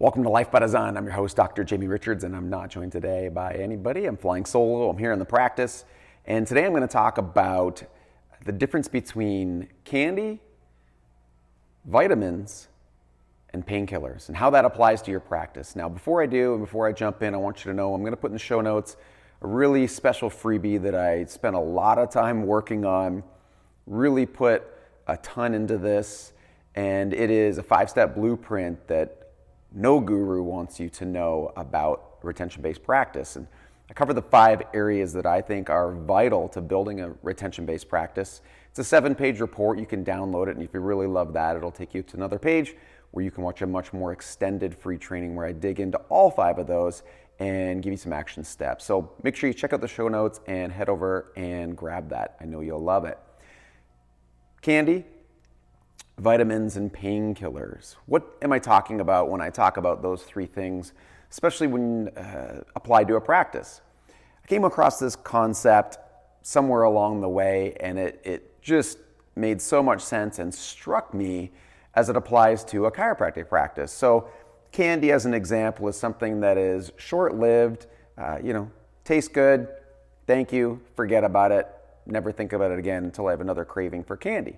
Welcome to Life by Design. I'm your host, Dr. Jamie Richards, and I'm not joined today by anybody. I'm flying solo. I'm here in the practice. And today I'm going to talk about the difference between candy, vitamins, and painkillers, and how that applies to your practice. Now, before I do, and before I jump in, I want you to know I'm going to put in the show notes a really special freebie that I spent a lot of time working on, really put a ton into this, and it is a 5-step blueprint that no guru wants you to know about retention-based practice. And I cover the 5 areas that I think are vital to building a retention-based practice. It's a 7-page report. You can download it, and if you really love that, it'll take you to another page where you can watch a much more extended free training where I dig into all 5 of those and give you some action steps. So make sure you check out the show notes and head over and grab that. I know you'll love it. Candy, vitamins, and painkillers. What am I talking about when I talk about those 3 things, especially when applied to a practice? I came across this concept somewhere along the way, and it just made so much sense and struck me as it applies to a chiropractic practice. So candy, as an example, is something that is short-lived, tastes good, thank you, forget about it, never think about it again until I have another craving for candy.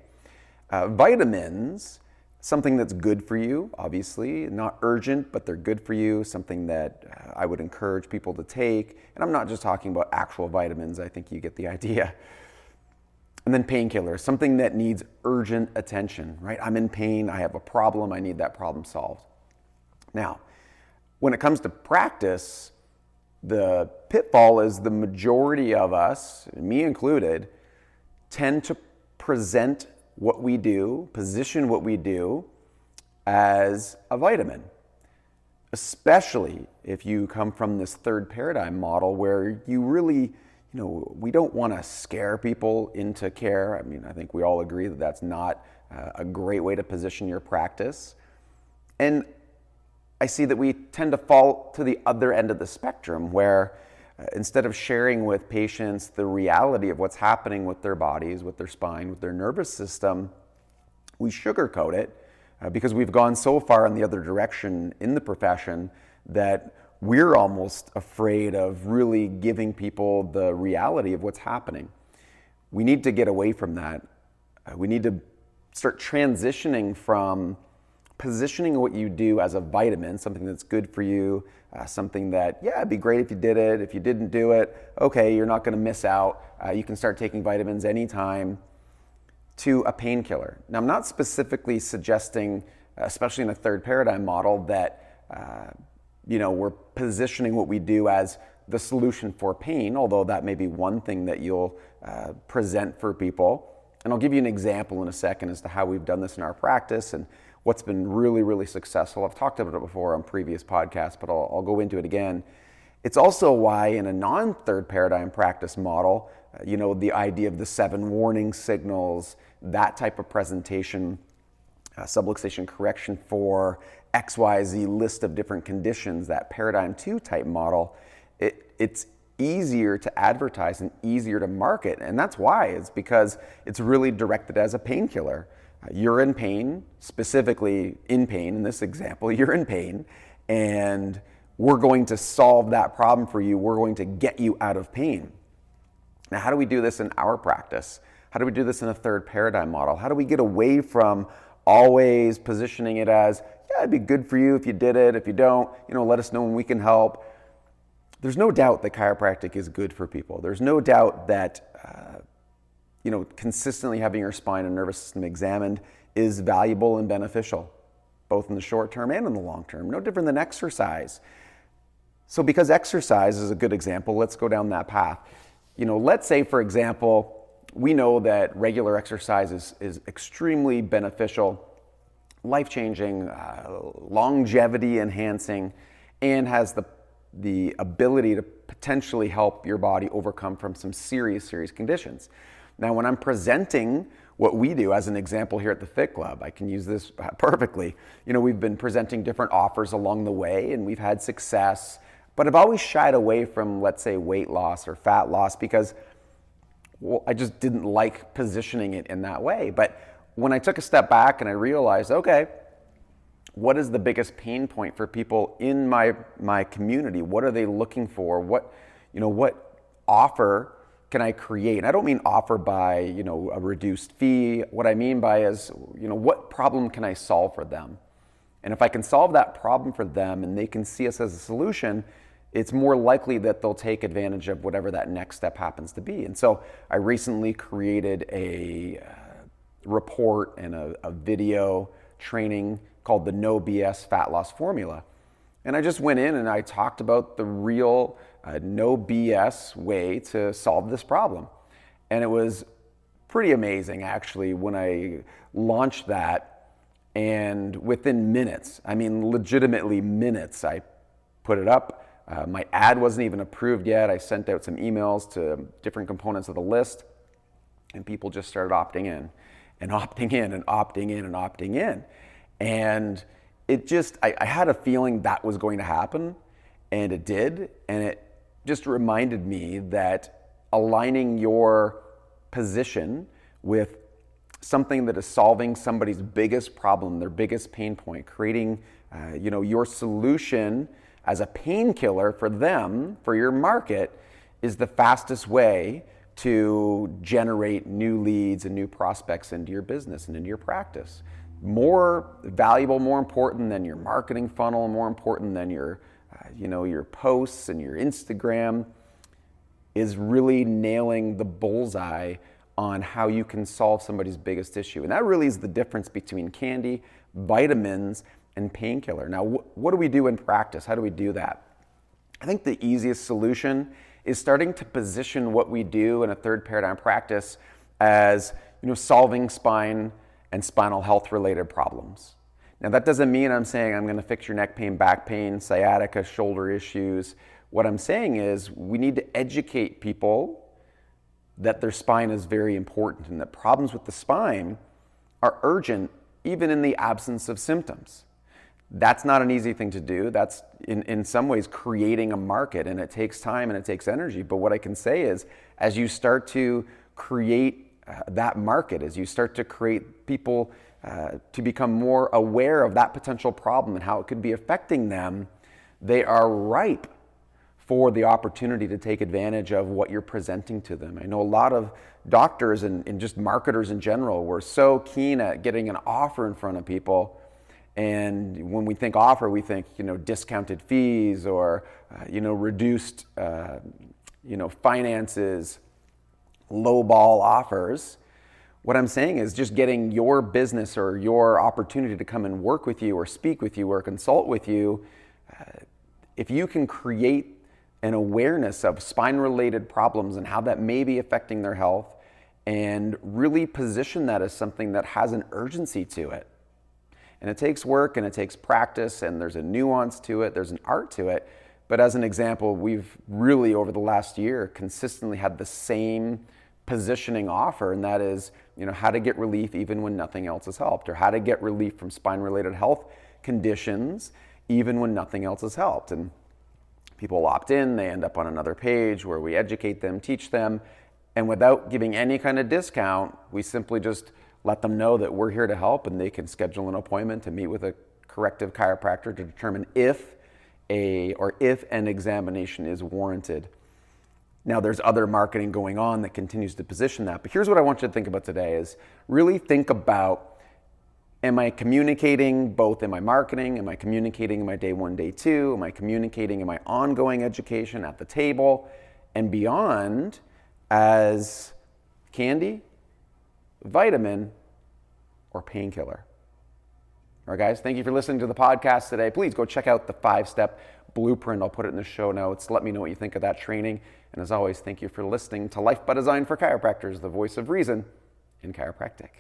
Vitamins, something that's good for you, obviously, not urgent, but they're good for you, something that I would encourage people to take. And I'm not just talking about actual vitamins, I think you get the idea. And then painkillers, something that needs urgent attention, right? I'm in pain, I have a problem, I need that problem solved. Now, when it comes to practice, the pitfall is the majority of us, me included, tend to present what we do, position what we do as a vitamin, especially if you come from this third paradigm model where you really, we don't want to scare people into care. I mean, I think we all agree that that's not a great way to position your practice. And I see that we tend to fall to the other end of the spectrum where instead of sharing with patients the reality of what's happening with their bodies, with their spine, with their nervous system, we sugarcoat it because we've gone so far in the other direction in the profession that we're almost afraid of really giving people the reality of what's happening. We need to get away from that. We need to start transitioning from positioning what you do as a vitamin, something that's good for you, something that, it'd be great if you did it. If you didn't do it, okay, you're not going to miss out. You can start taking vitamins anytime, to a painkiller. Now, I'm not specifically suggesting, especially in a third paradigm model, that we're positioning what we do as the solution for pain, although that may be one thing that you'll present for people. And I'll give you an example in a second as to how we've done this in our practice and what's been really, really successful. I've talked about it before on previous podcasts, but I'll go into it again. It's also why in a non-third paradigm practice model, the idea of the 7 warning signals, that type of presentation, subluxation correction for XYZ list of different conditions, that paradigm 2 type model, it's easier to advertise and easier to market. And that's why. It's because it's really directed as a painkiller. You're in pain, specifically in pain. In this example, you're in pain, and we're going to solve that problem for you. We're going to get you out of pain. Now, how do we do this in our practice? How do we do this in a third paradigm model? How do we get away from always positioning it as, it'd be good for you if you did it. If you don't, let us know when we can help. There's no doubt that chiropractic is good for people. There's no doubt that consistently having your spine and nervous system examined is valuable and beneficial, both in the short term and in the long term. No different than exercise. So because exercise is a good example, let's go down that path. Let's say, for example, we know that regular exercise is extremely beneficial, life-changing, longevity enhancing, and has the ability to potentially help your body overcome from some serious conditions. Now, when I'm presenting what we do as an example here at the Fit Club, I can use this perfectly. We've been presenting different offers along the way and we've had success, but I've always shied away from, let's say, weight loss or fat loss because I just didn't like positioning it in that way. But when I took a step back and I realized, okay, what is the biggest pain point for people in my community? What are they looking for? What offer can I create? And I don't mean offer by, a reduced fee. What I mean by is, what problem can I solve for them? And if I can solve that problem for them and they can see us as a solution, it's more likely that they'll take advantage of whatever that next step happens to be. And so I recently created a report and a video training called the No BS Fat Loss Formula. And I just went in and I talked about the real no BS way to solve this problem. And it was pretty amazing actually when I launched that, and within minutes, I mean legitimately minutes, I put it up. My ad wasn't even approved yet. I sent out some emails to different components of the list, and people just started opting in and opting in and opting in and opting in. And it just, I had a feeling that was going to happen, and it did. And it just reminded me that aligning your position with something that is solving somebody's biggest problem, their biggest pain point, creating your solution as a painkiller for them, for your market, is the fastest way to generate new leads and new prospects into your business and into your practice. More valuable, more important than your marketing funnel, more important than your posts and your Instagram, is really nailing the bullseye on how you can solve somebody's biggest issue. And that really is the difference between candy, vitamins, and painkiller. Now, what do we do in practice? How do we do that? I think the easiest solution is starting to position what we do in a third paradigm practice as solving spine and spinal health related problems. Now, that doesn't mean I'm saying I'm going to fix your neck pain, back pain, sciatica, shoulder issues. What I'm saying is we need to educate people that their spine is very important and that problems with the spine are urgent even in the absence of symptoms. That's not an easy thing to do. That's in some ways creating a market, and it takes time and it takes energy. But what I can say is, as you start to create that market, as you start to create people to become more aware of that potential problem and how it could be affecting them, they are ripe for the opportunity to take advantage of what you're presenting to them. I know a lot of doctors and just marketers in general were so keen at getting an offer in front of people. And when we think offer, we think, discounted fees or, reduced, finances, lowball offers. What I'm saying is just getting your business or your opportunity to come and work with you or speak with you or consult with you. If you can create an awareness of spine-related problems and how that may be affecting their health and really position that as something that has an urgency to it. And it takes work and it takes practice and there's a nuance to it, there's an art to it. But as an example, we've really over the last year consistently had the same positioning offer, and that is, how to get relief even when nothing else has helped, or how to get relief from spine-related health conditions even when nothing else has helped. And people opt in, they end up on another page where we educate them, teach them, and without giving any kind of discount, we simply just let them know that we're here to help, and they can schedule an appointment to meet with a corrective chiropractor to determine if an examination is warranted. Now, there's other marketing going on that continues to position that, but here's what I want you to think about today is really think about, am I communicating both in my marketing? Am I communicating in my day one, day two? Am I communicating in my ongoing education at the table and beyond as candy, vitamin, or painkiller? All right, guys, thank you for listening to the podcast today. Please go check out the 5-step blueprint. I'll put it in the show notes. Let me know what you think of that training. And as always, thank you for listening to Life by Design for Chiropractors, the voice of reason in chiropractic.